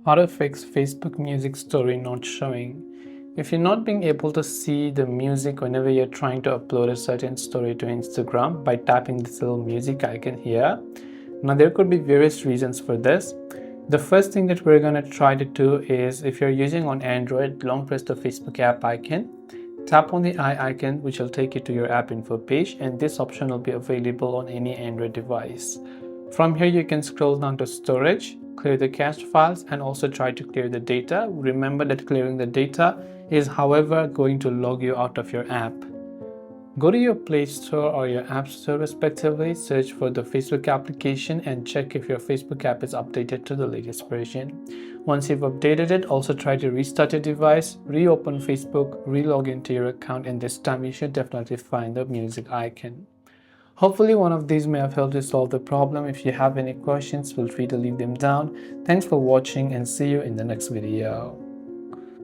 How to fix Facebook music story not showing. If you're not being able to see the music whenever you're trying to upload a certain story to Instagram by tapping this little music icon here. Now there could be various reasons for this. The first thing that we're going to try to do is, if you're using on Android, long press the Facebook app icon, tap on the eye icon, which will take you to your app info page, and this option will be available on any Android device. From here you can scroll down to storage, clear the cached files, and also try to clear the data. Remember that clearing the data is however going to log you out of your app. Go to your Play Store or your App Store respectively, search for the Facebook application and check if your Facebook app is updated to the latest version. Once you've updated it, also try to restart your device, reopen Facebook, relog into your account, and this time you should definitely find the music icon. Hopefully one of these may have helped you solve the problem. If you have any questions, feel free to leave them down. Thanks for watching and see you in the next video.